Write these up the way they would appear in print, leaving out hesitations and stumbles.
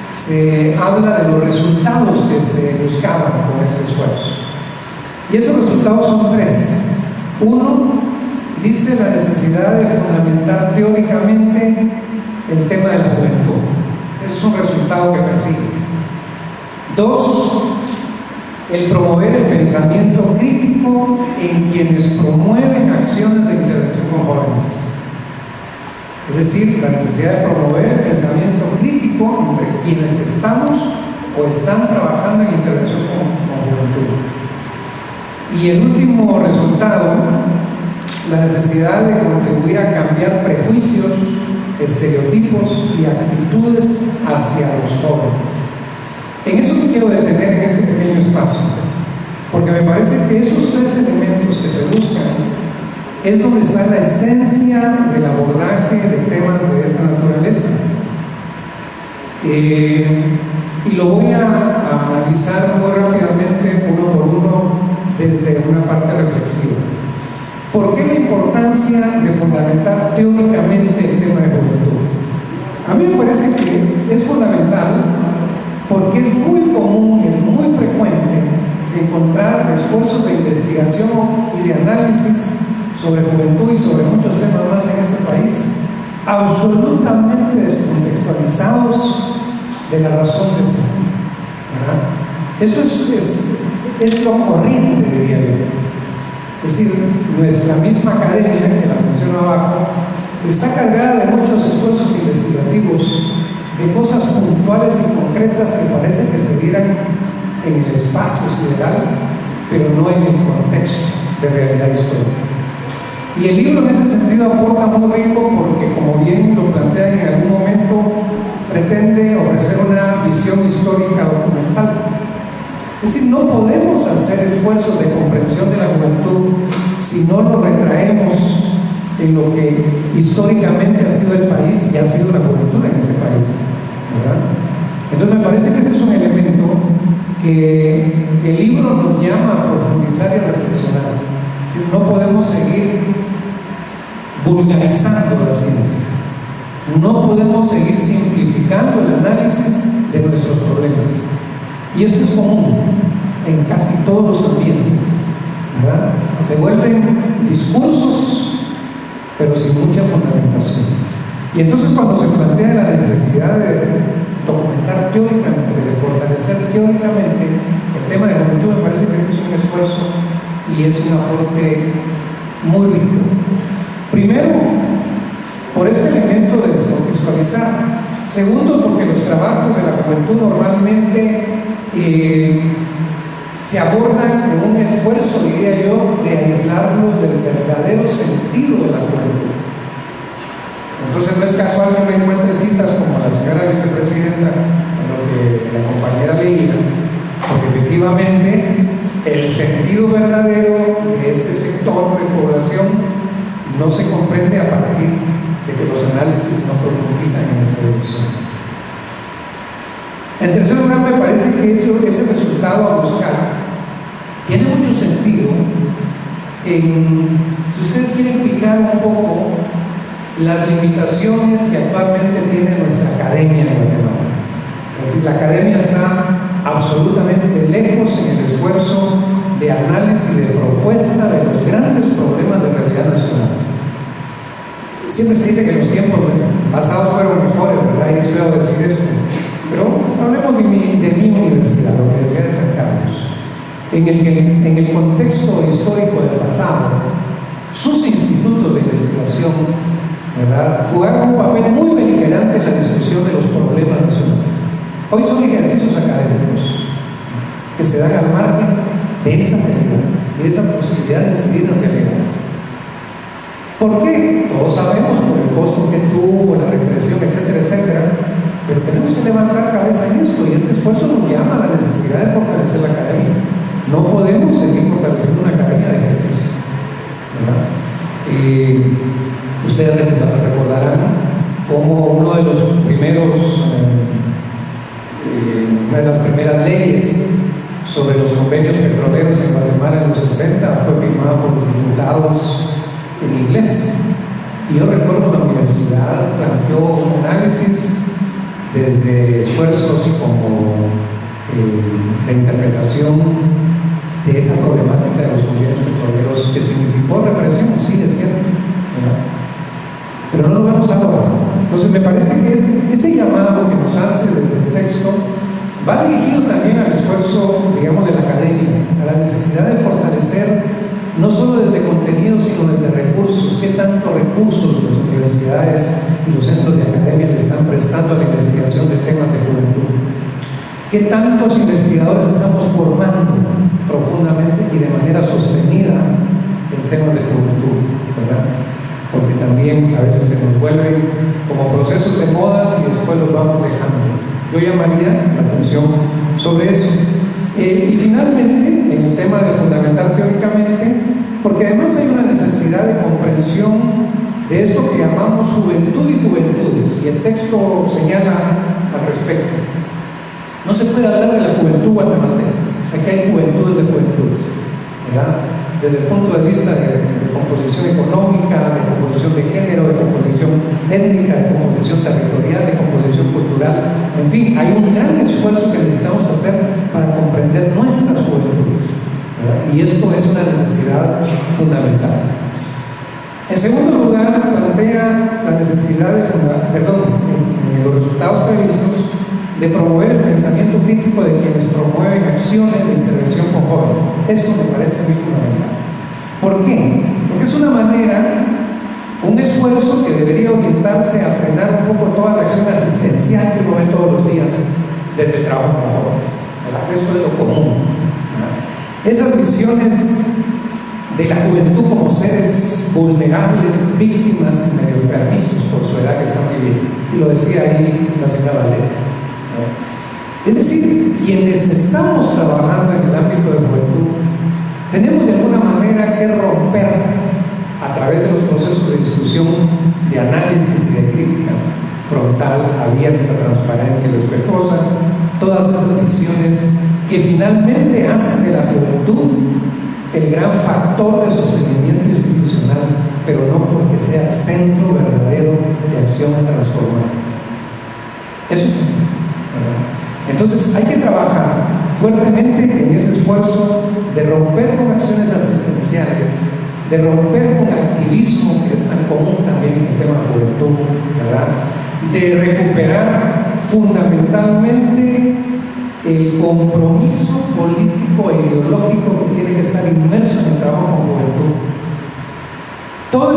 se habla de los resultados que se buscaban con este esfuerzo. Y esos resultados son tres. Uno, dice la necesidad de fundamentar teóricamente el tema de la juventud. Ese es un resultado que persigue. Dos, el promover el pensamiento crítico en quienes promueven acciones de intervención con jóvenes. Es decir, la necesidad de promover el pensamiento crítico entre quienes estamos o están trabajando en intervención con juventud. Y el último resultado, la necesidad de contribuir a cambiar prejuicios, estereotipos y actitudes hacia los jóvenes. En eso me quiero detener en este pequeño espacio, porque me parece que esos tres elementos que se buscan es donde está la esencia del abordaje de temas de esta naturaleza. Y lo voy a analizar muy rápidamente, uno por uno, desde una parte reflexiva. ¿Por qué la importancia de fundamentar teóricamente el tema de juventud? A mí me parece que es fundamental porque es muy común y es muy frecuente encontrar esfuerzos de investigación y de análisis sobre juventud y sobre muchos temas más en este país, absolutamente descontextualizados de la razón de ser, ¿verdad? Eso es lo corriente, diría yo. Es decir, nuestra misma academia, que la menciono abajo, está cargada de muchos esfuerzos investigativos, de cosas puntuales y concretas que parece que se dieran en el espacio sideral, pero no en el contexto de realidad histórica. Y el libro en ese sentido aporta muy rico porque, como bien lo plantea en algún momento, pretende ofrecer una visión histórica documental. Es decir, no podemos hacer esfuerzos de comprensión de la juventud si no lo retraemos en lo que históricamente ha sido el país y ha sido la juventud en este país, ¿verdad? Entonces me parece que ese es un elemento que el libro nos llama a profundizar y a reflexionar. No podemos seguir vulgarizando la ciencia, no podemos seguir simplificando el análisis de nuestros problemas. Y esto es común en casi todos los ambientes, ¿verdad? Se vuelven discursos, pero sin mucha fundamentación. Y entonces, cuando se plantea la necesidad de documentar teóricamente, de fortalecer teóricamente el tema de la juventud, me parece que ese es un esfuerzo y es un aporte muy rico. Primero, por este elemento de descontextualizar. Segundo, porque los trabajos de la juventud normalmente se abordan en un esfuerzo, diría yo, de aislarlos del verdadero sentido de la juventud. Entonces no es casual que me encuentre citas como la señora vicepresidenta, en lo que la compañera leía, porque efectivamente el sentido verdadero de este sector de población no se comprende a partir de que los análisis no profundizan en esa dirección. En tercer lugar, me parece que ese resultado a buscar tiene mucho sentido si ustedes quieren picar un poco las limitaciones que actualmente tiene nuestra academia en Guatemala. Es decir, la academia está absolutamente lejos en el esfuerzo de análisis y de propuesta de los grandes problemas de realidad nacional. Siempre se dice que los tiempos pasados fueron mejores, ¿verdad? Y es feo decir eso. Pero hablemos de mi universidad, la Universidad de San Carlos, en el contexto histórico del pasado, sus institutos de investigación, ¿verdad?, jugaron un papel muy beligerante en la discusión de los problemas nacionales. Hoy son ejercicios académicos que se dan al margen de esa realidad y de esa posibilidad de decidir en realidades. ¿Por qué? Todos sabemos por el costo que tuvo, la represión, etcétera, etcétera. Pero tenemos que levantar cabeza en esto, y este esfuerzo nos llama a la necesidad de fortalecer la academia. No podemos seguir fortaleciendo una academia de ejercicio, ¿verdad? Ustedes recordarán cómo una de las primeras leyes sobre los convenios petroleros en Guatemala en los 60 fue firmada por los diputados en inglés. Y yo recuerdo que la universidad planteó un análisis desde esfuerzos como la interpretación de esa problemática de los consumidores petroleros que significó represión, sí, es cierto, ¿verdad? Pero no lo vemos ahora. Entonces me parece que ese llamado que nos hace desde el texto va dirigido también al esfuerzo, digamos, de la academia, a la necesidad de fortalecer no solo desde contenidos, sino desde recursos. ¿Qué tantos recursos las universidades y los centros de academia le están prestando a la investigación de temas de juventud? ¿Qué tantos investigadores estamos formando profundamente y de manera sostenida en temas de juventud, ¿verdad? Porque también a veces se nos vuelven como procesos de modas y después los vamos dejando. Yo llamaría la atención sobre eso. Y finalmente, en el tema de fundamentar teóricamente, porque además hay una necesidad de comprensión de esto que llamamos juventud y juventudes, y el texto señala al respecto. No se puede hablar de la juventud guatemalteca, aquí hay juventudes de juventudes, ¿verdad? Desde el punto de vista de composición económica, de composición de género, de composición étnica, de composición territorial, de composición cultural, en fin, hay un gran esfuerzo que necesitamos hacer para comprender nuestras juventudes, ¿verdad? Y esto es una necesidad fundamental. En segundo lugar, plantea la necesidad de en los resultados previstos, de promover el pensamiento crítico de quienes promueven acciones de intervención con jóvenes. Esto me parece muy fundamental. ¿Por qué? Porque es una manera, un esfuerzo que debería orientarse a frenar un poco toda la acción asistencial que uno ve todos los días desde el trabajo con jóvenes, ¿verdad? Esto es lo común, ¿verdad? Esas visiones de la juventud como seres vulnerables, víctimas y medio enfermizos por su edad que están viviendo. Y lo decía ahí la señora Valeta. Es decir, quienes estamos trabajando en el ámbito de juventud, tenemos de alguna manera que romper a través de los procesos de discusión, de análisis y de crítica frontal, abierta, transparente y respetuosa, todas esas visiones que finalmente hacen de la juventud el gran factor de sostenimiento institucional, pero no porque sea centro verdadero de acción transformadora. Eso es así, ¿verdad? Entonces hay que trabajar fuertemente en ese esfuerzo de romper con acciones asistenciales, de romper con activismo que es tan común también en el tema de juventud, ¿verdad? De recuperar fundamentalmente el compromiso político e ideológico que tiene que estar inmerso en el trabajo con juventud. Todo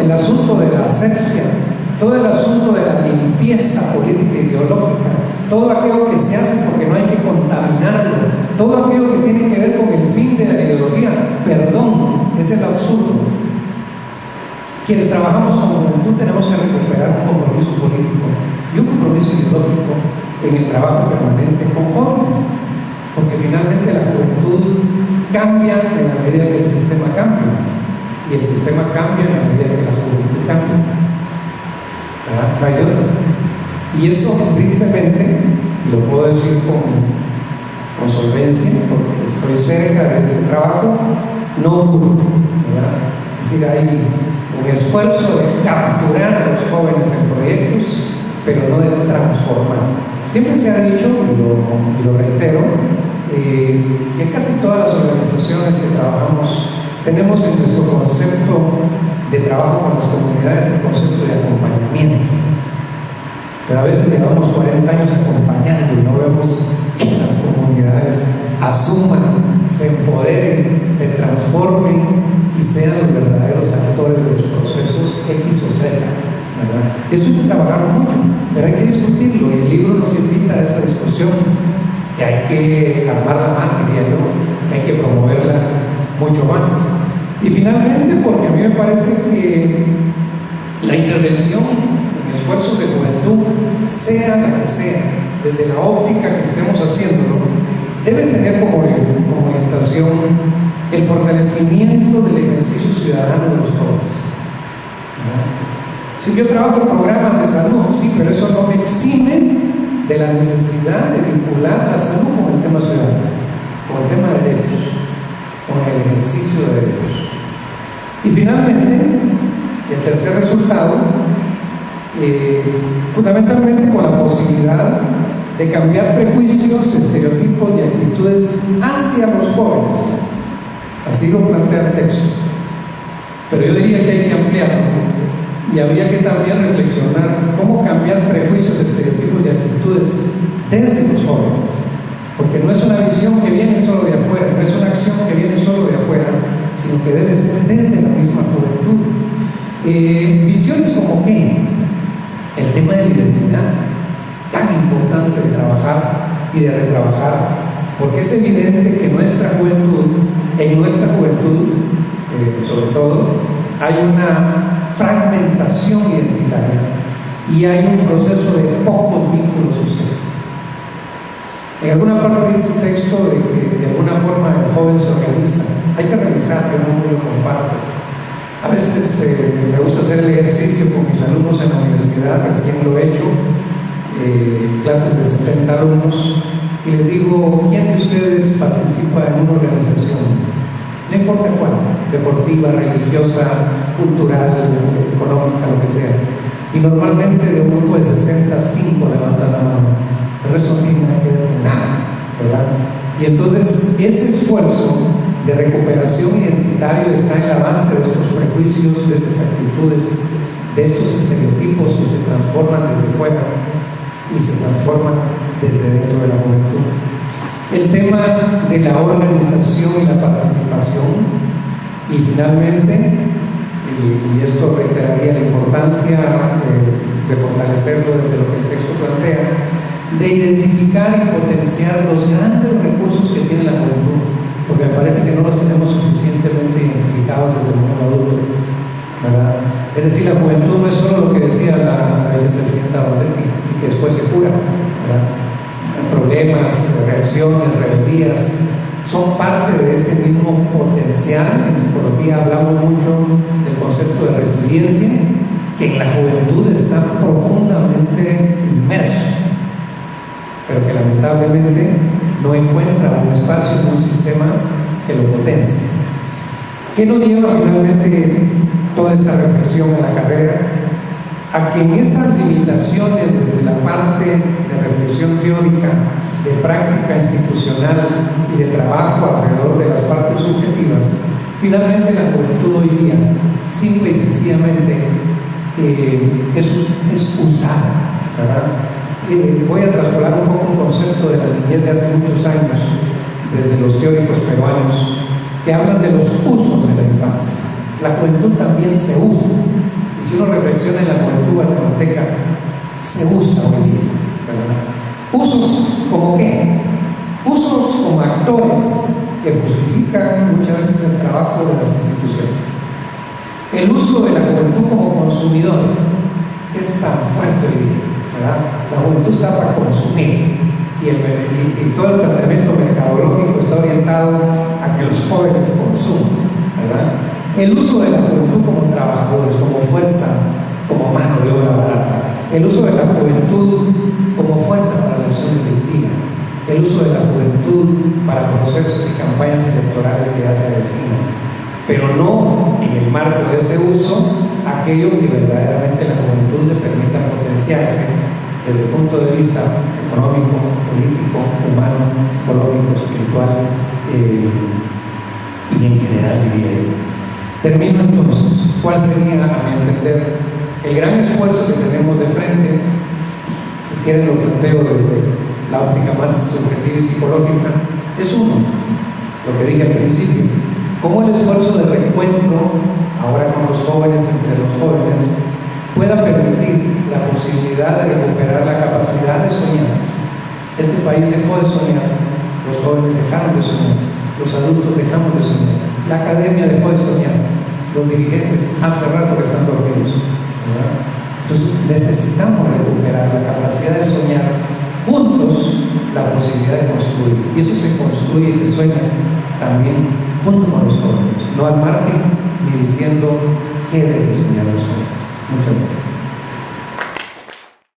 el asunto de la asepsia, todo el asunto de la limpieza política e ideológica, todo aquello que se hace porque no hay que contaminarlo, todo aquello que tiene que ver con el fin de la ideología, perdón, es el absurdo. Quienes trabajamos con juventud tenemos que recuperar un compromiso político y un compromiso ideológico en el trabajo permanente con jóvenes, porque finalmente la juventud cambia en la medida que el sistema cambia, y el sistema cambia en la medida que la juventud cambia, ¿verdad? No hay de otra. Y eso, tristemente, y lo puedo decir con solvencia, porque estoy cerca de ese trabajo, no ocurre, ¿verdad? Es decir, hay un esfuerzo de capturar a los jóvenes en proyectos, pero no de transformar. Siempre se ha dicho, y lo reitero, que casi todas las organizaciones que trabajamos tenemos en nuestro concepto de trabajo con las comunidades el concepto de acompañamiento. Pero a veces llevamos 40 años acompañando y no vemos que las comunidades asuman, se empoderen, se transformen y sean los verdaderos actores de los procesos X o Z, ¿verdad? Eso hay que trabajar mucho, pero hay que discutirlo, y el libro nos invita a esa discusión, que hay que armarla más, diría yo, que hay que promoverla mucho más. Y finalmente, porque a mí me parece que la intervención en esfuerzos de juventud, sea la que sea, desde la óptica que estemos haciéndolo, debe tener como orientación el fortalecimiento del ejercicio ciudadano de los jóvenes. Si yo trabajo en programas de salud, sí, pero eso no me exime de la necesidad de vincular la salud con el tema ciudadano, con el tema de derechos, con el ejercicio de derechos. Y finalmente, el tercer resultado, fundamentalmente con la posibilidad de cambiar prejuicios, estereotipos y actitudes hacia los jóvenes. Así lo plantea el texto. Pero yo diría que hay que ampliarlo y habría que también reflexionar cómo cambiar prejuicios, estereotipos y actitudes desde los jóvenes. Porque no es una visión que viene solo de afuera, no es una acción que viene solo de afuera, sino que debe ser desde la misma juventud. Visiones como qué, el tema de la identidad, tan importante de trabajar y de retrabajar, porque es evidente que en nuestra juventud, sobre todo, hay una fragmentación identitaria y hay un proceso de pocos vínculos sociales. En alguna parte dice el texto de que de alguna forma el joven se organiza. Hay que revisar, yo no lo comparto. A veces me gusta hacer el ejercicio con mis alumnos en la universidad, recién lo he hecho, clases de 70 alumnos, y les digo, ¿quién de ustedes participa en una organización? No importa cuál, deportiva, religiosa, cultural, económica, lo que sea. Y normalmente de un grupo de 60, 5 levantan la mano. El resto no tiene nada que ver con nada, ¿verdad? Y entonces ese esfuerzo de recuperación identitaria está en la base de estos prejuicios, de estas actitudes, de estos estereotipos que se transforman desde fuera y se transforman desde dentro de la juventud. El tema de la organización y la participación, y finalmente, y esto reiteraría la importancia de fortalecerlo desde lo que el texto plantea, de identificar y potenciar los grandes recursos que tiene la juventud, porque me parece que no los tenemos suficientemente identificados desde el mundo adulto, ¿verdad? Es decir, la juventud no es solo lo que decía la vicepresidenta Rodetti y que después se cura, ¿verdad? Problemas, reacciones, rebeldías, son parte de ese mismo potencial. En psicología hablamos mucho del concepto de resiliencia, que en la juventud está profundamente inmerso, pero que lamentablemente no encuentra un espacio en un sistema que lo potencie. ¿Qué nos lleva finalmente toda esta reflexión en la carrera? A que en esas limitaciones desde la parte de reflexión teórica, de práctica institucional y de trabajo alrededor de las partes subjetivas, finalmente la juventud hoy día, simple y sencillamente, es usada, ¿verdad? Voy a traspolar un poco un concepto de la niñez de hace muchos años, desde los teóricos peruanos, que hablan de los usos de la infancia. La juventud también se usa. Y si uno reflexiona en la juventud guatemalteca, se usa hoy día, ¿verdad? Usos como qué? Usos como actores que justifican muchas veces el trabajo de las instituciones. El uso de la juventud como consumidores es tan fuerte hoy día, ¿verdad? La juventud está para consumir y todo el planteamiento mercadológico está orientado a que los jóvenes consuman, ¿verdad? El uso de la juventud como trabajadores, como fuerza, como mano de obra barata. El uso de la juventud como fuerza para la acción delictiva. El uso de la juventud para procesos y campañas electorales que ya se avecinan. Pero no en el marco de ese uso aquello que verdaderamente la juventud le permita potenciarse desde el punto de vista económico, político, humano, psicológico, espiritual y en general, diría yo. Termino entonces. ¿Cuál sería, a mi entender, el gran esfuerzo que tenemos de frente? Si quieren lo planteo desde la óptica más subjetiva y psicológica. Es uno, lo que dije al principio, cómo el esfuerzo de reencuentro ahora con los jóvenes, entre los jóvenes, pueda permitir la posibilidad de recuperar la capacidad de soñar. Este país dejó de soñar, los jóvenes dejaron de soñar, los adultos dejamos de soñar, la academia dejó de soñar, los dirigentes hace rato que están dormidos, ¿verdad? Entonces necesitamos recuperar la capacidad de soñar juntos la posibilidad de construir, y eso se construye y se sueña también junto con los jóvenes, no al margen ni diciendo qué deben soñar los jóvenes.